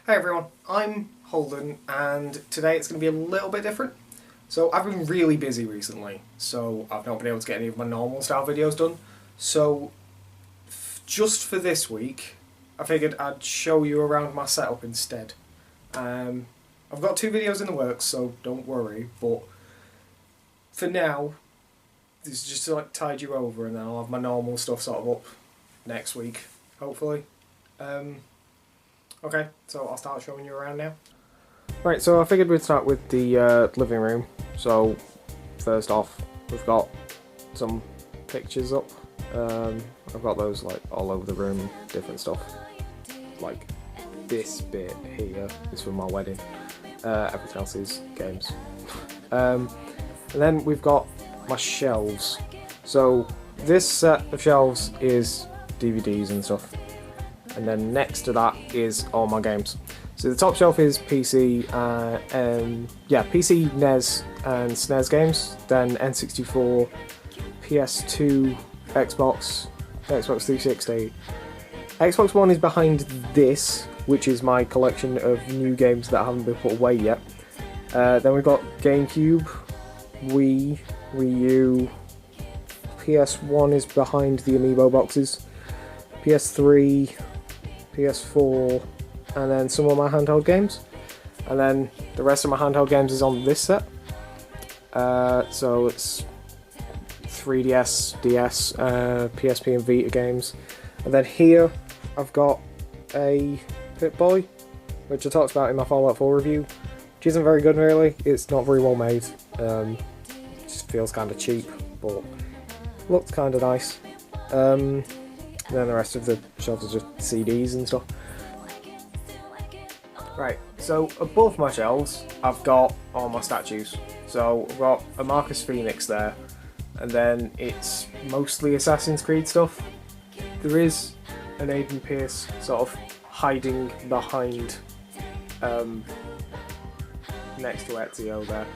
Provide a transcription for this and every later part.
Hey everyone, I'm Holden, and today it's going to be a little bit different. So I've been really busy recently, so I've not been able to get any of my normal style videos done. So just for this week, I figured I'd show you around my setup instead. I've got 2 videos in the works, so don't worry, but for now, this is just to like tide you over, and then I'll have my normal stuff sort of up next week, hopefully. Okay, so I'll start showing you around now. Right, so I figured we'd start with the living room. So first off, we've got some pictures up. I've got those like all over the room, different stuff. Like this bit here is for my wedding. Everything else is games. And then we've got my shelves. So this set of shelves is DVDs and stuff. And then next to that is all my games. So the top shelf is PC, PC, NES and SNES games, then N64, PS2, Xbox 360. Xbox One is behind this, which is my collection of new games that haven't been put away yet. Then we've got GameCube, Wii, Wii U, PS1 is behind the Amiibo boxes, PS3, PS4, and then some of my handheld games. And then the rest of my handheld games is on this set. So it's 3DS, DS, PSP and Vita games. And then here I've got a Pip-Boy, which I talked about in my Fallout 4 review, which isn't very good really. It's not very well made. Just feels kind of cheap, but looks kind of nice. And then the rest of the shelves are just CDs and stuff. Right, so above my shelves, I've got all my statues. So I've got a Marcus Phoenix there, and then it's mostly Assassin's Creed stuff. There is an Aiden Pierce sort of hiding behind next to Ezio there.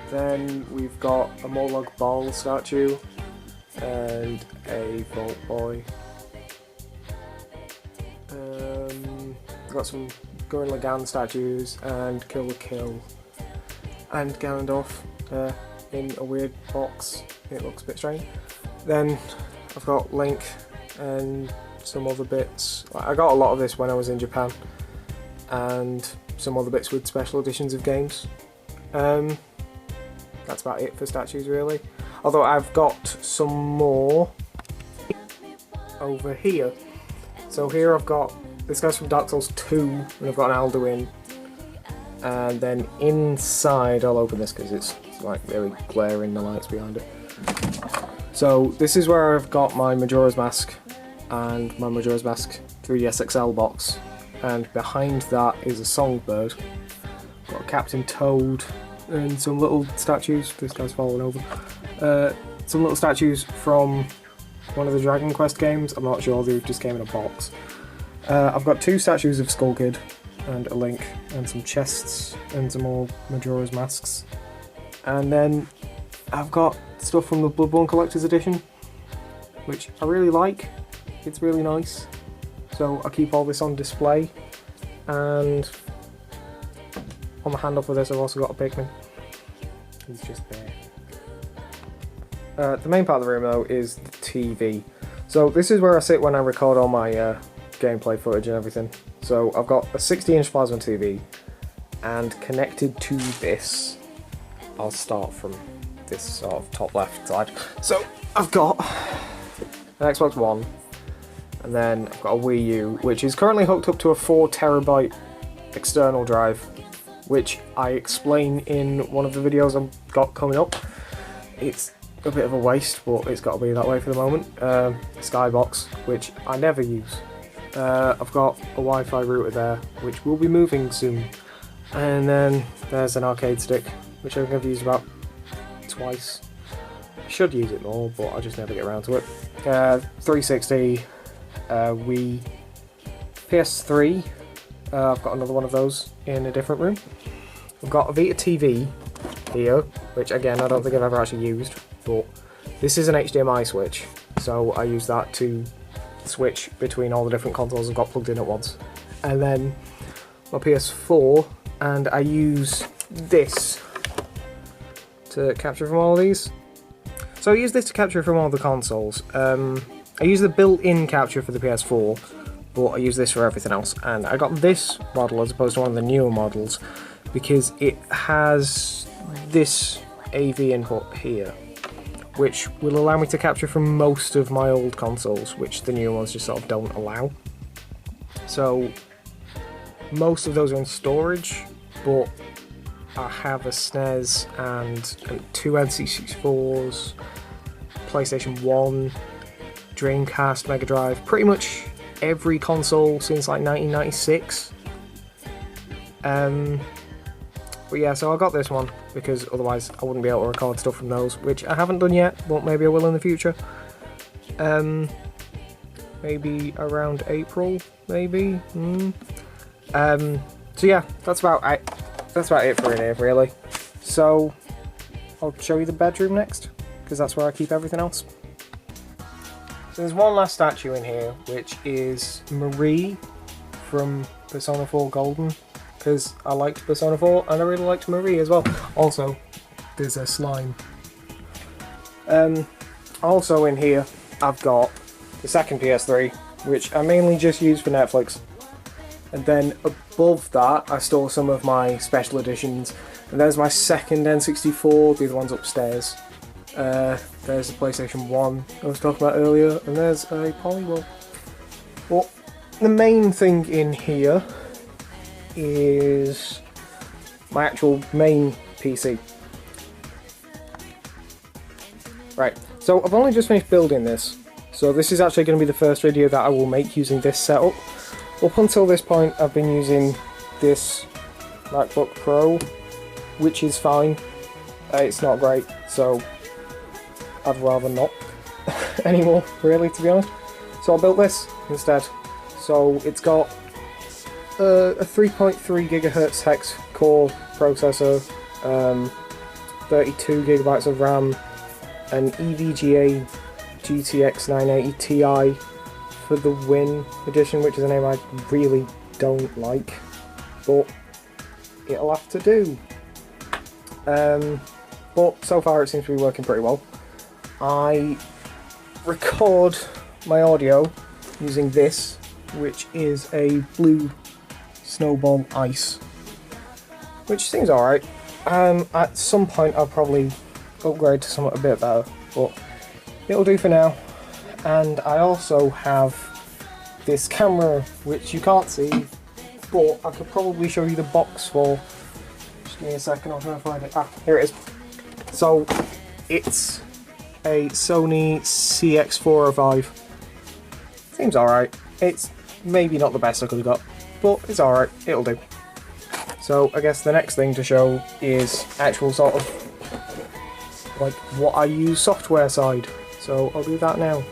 Then we've got a Morlog Ball statue and a Vault Boy. I've got some Gurren Lagann statues and Kill the Kill and Ganondorf in a weird box. It looks a bit strange. Then I've got Link and some other bits. I got a lot of this when I was in Japan, and some other bits with special editions of games. That's about it for statues really. Although I've got some more over here. So here I've got, this guy's from Dark Souls 2, and I've got an Alduin. And then inside, I'll open this because it's like really glaring, the lights behind it. So this is where I've got my Majora's Mask and my Majora's Mask 3DS XL box. And behind that is a Songbird. Got a Captain Toad and some little statues. This guy's falling over. Some little statues from one of the Dragon Quest games. I'm not sure, they just came in a box. I've got 2 statues of Skull Kid and a Link, and some chests and some more Majora's Masks. And then I've got stuff from the Bloodborne Collector's Edition, which I really like. It's really nice. So I keep all this on display. And on the handle for this I've also got a Pikmin. He's just there. The main part of the room though is the TV. So this is where I sit when I record all my gameplay footage and everything. So I've got a 60-inch plasma TV, and connected to this, I'll start from this sort of top left side. So I've got an Xbox One, and then I've got a Wii U, which is currently hooked up to a 4TB external drive, which I explain in one of the videos I've got coming up. It's a bit of a waste, but it's got to be that way for the moment. Skybox, which I never use. I've got a Wi-Fi router there, which will be moving soon. And then there's an arcade stick, which I think I've used about twice. I should use it more, but I just never get around to it. 360, Wii, PS3. I've got another one of those in a different room. I've got a Vita TV here, which again I don't think I've ever actually used, but this is an HDMI switch, so I use that to switch between all the different consoles I've got plugged in at once. And then my PS4, and I use this to capture from all of these. So I use this to capture from all the consoles. I use the built-in capture for the PS4, but I use this for everything else. And I got this model as opposed to one of the newer models because it has this AV input here, which will allow me to capture from most of my old consoles, which the newer ones just sort of don't allow. So most of those are in storage, but I have a SNES and 2 N64s, PlayStation 1, Dreamcast, Mega Drive, pretty much every console since like 1996. But yeah, so I got this one because otherwise I wouldn't be able to record stuff from those, which I haven't done yet, but maybe I will in the future. Maybe around April, maybe. So yeah, that's about it for in here, really. So I'll show you the bedroom next, because that's where I keep everything else. So there's one last statue in here, which is Marie from Persona 4 Golden, because I liked Persona 4 and I really liked Marie as well. Also, there's a slime. Also in here, I've got the second PS3, which I mainly just use for Netflix. And then above that, I store some of my special editions. And there's my second N64, the other one's upstairs. There's the PlayStation 1 I was talking about earlier, and there's a Polywall. Well, the main thing in here is my actual main PC. Right, so I've only just finished building this, so this is actually going to be the first video that I will make using this setup. Up until this point, I've been using this MacBook Pro, which is fine. It's not great, so I'd rather not anymore, really, to be honest. So I built this instead. So it's got a 3.3 GHz hex core processor, 32 GB of RAM, an EVGA GTX 980 Ti for the Win edition, which is a name I really don't like, but it'll have to do. But so far it seems to be working pretty well. I record my audio using this, which is a Blue Snowball Ice, which seems alright. At some point I'll probably upgrade to something a bit better, but it'll do for now. And I also have this camera, which you can't see, but I could probably show you the box for. Just give me a second, I'll try and find it. Ah, here it is. So it's a Sony CX405. Seems alright. It's maybe not the best I could have got, but it's alright, it'll do. So I guess the next thing to show is actual sort of like what I use software side. So I'll do that now.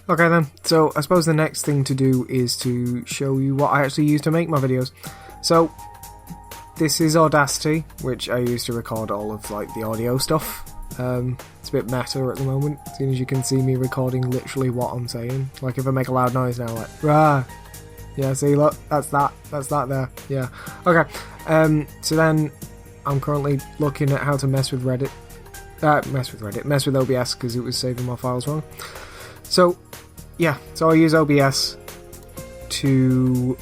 Okay then, so I suppose the next thing to do is to show you what I actually use to make my videos. So this is Audacity, which I use to record all of like the audio stuff. It's a bit meta at the moment, seeing as you can see me recording literally what I'm saying. Like if I make a loud noise now, like rah. Yeah, see, look, that's that there. Yeah. Okay. So then I'm currently looking at how to mess with Reddit. Mess with OBS because it was saving my files wrong. So yeah, so I use OBS to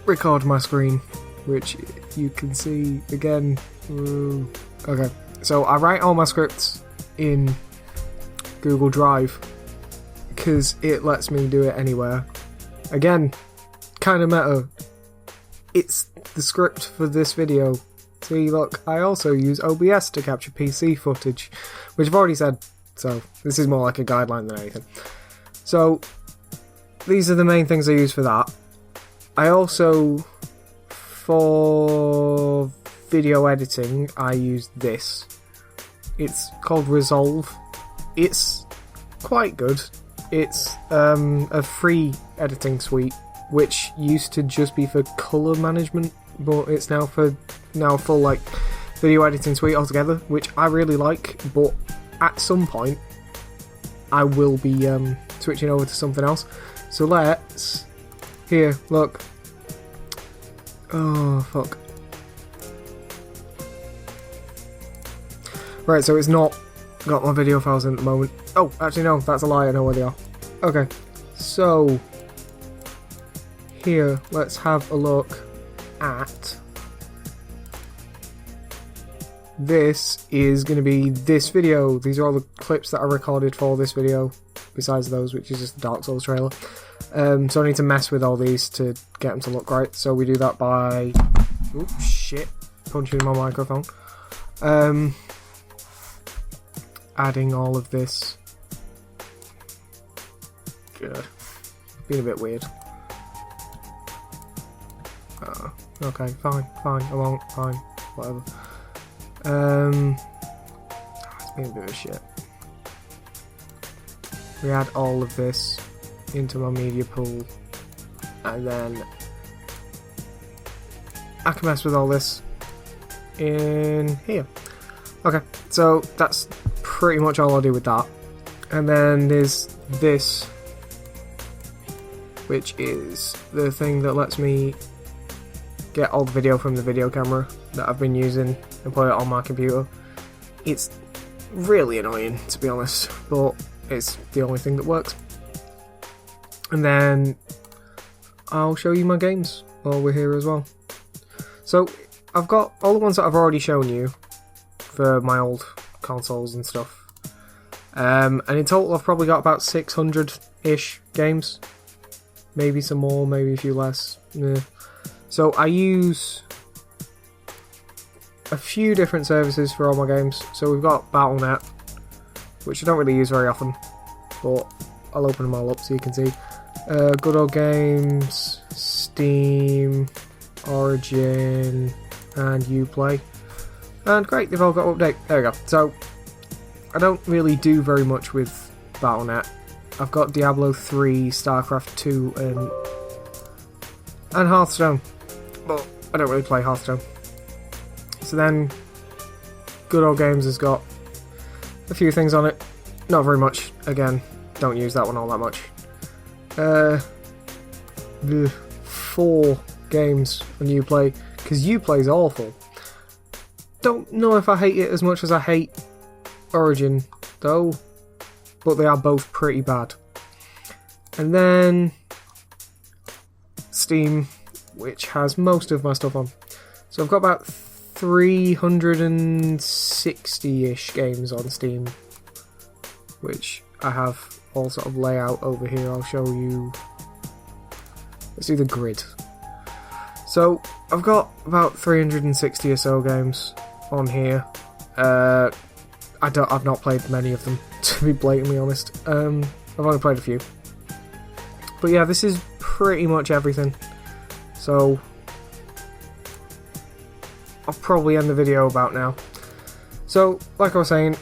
record my screen, which you can see again. Okay, so I write all my scripts in Google Drive because it lets me do it anywhere. Again, kind of meta. It's the script for this video. See, look, I also use OBS to capture PC footage, which I've already said, so this is more like a guideline than anything. So, these are the main things I use for that. I also, for video editing, I use this. It's called Resolve. It's quite good. It's a free editing suite, which used to just be for colour management, but it's now for full like video editing suite altogether, which I really like, but at some point I will be switching over to something else. So let's... Here, look. Oh, fuck. Right, so it's not got my video files in at the moment. Oh, actually no, that's a lie, I know where they are. Okay, so... Here, let's have a look at... This is going to be this video. These are all the clips that I recorded for this video, besides those, which is just the Dark Souls trailer. So I need to mess with all these to get them to look right. So we do that by... Oops, shit. Punching my microphone. Adding all of this. Good. Being a bit weird. Okay, fine, I won't, fine, whatever. It's been a bit of shit. We add all of this into my media pool, and then I can mess with all this in here. Okay, so that's pretty much all I'll do with that. And then there's this, which is the thing that lets me get all the video from the video camera that I've been using and put it on my computer. It's really annoying, to be honest, but it's the only thing that works. And then I'll show you my games while we're here as well. So I've got all the ones that I've already shown you for my old consoles and stuff. And in total I've probably got about 600-ish games. Maybe some more, maybe a few less. Yeah. So I use a few different services for all my games. So we've got Battle.net, which I don't really use very often, but I'll open them all up so you can see. Good Old Games, Steam, Origin, and Uplay. And great, they've all got update. There we go. So I don't really do very much with Battle.net. I've got Diablo 3, StarCraft 2, and Hearthstone, but I don't really play Hearthstone. So then Good Old Games has got a few things on it, not very much. Again, don't use that one all that much. 4 games on Uplay, because Uplay's awful. Don't know if I hate it as much as I hate Origin though, but they are both pretty bad. And then Steam, which has most of my stuff on. So I've got about 360-ish games on Steam, which I have all sort of layout over here. I'll show you. Let's do the grid. So I've got about 360 or so games on here. I've not played many of them, to be blatantly honest. I've only played a few. But yeah, this is pretty much everything. So I'll probably end the video about now. So, like I was saying,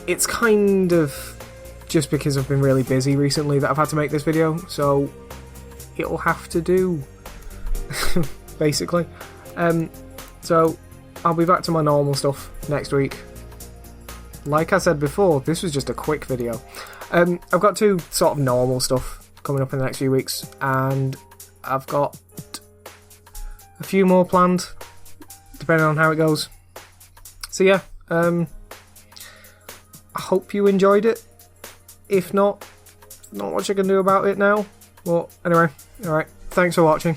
it's kind of just because I've been really busy recently that I've had to make this video, so it'll have to do, basically. So I'll be back to my normal stuff next week. Like I said before, this was just a quick video. I've got 2 sort of normal stuff coming up in the next few weeks, and I've got a few more planned, depending on how it goes. So yeah, I hope you enjoyed it. If not, not much I can do about it now. But anyway, alright, thanks for watching.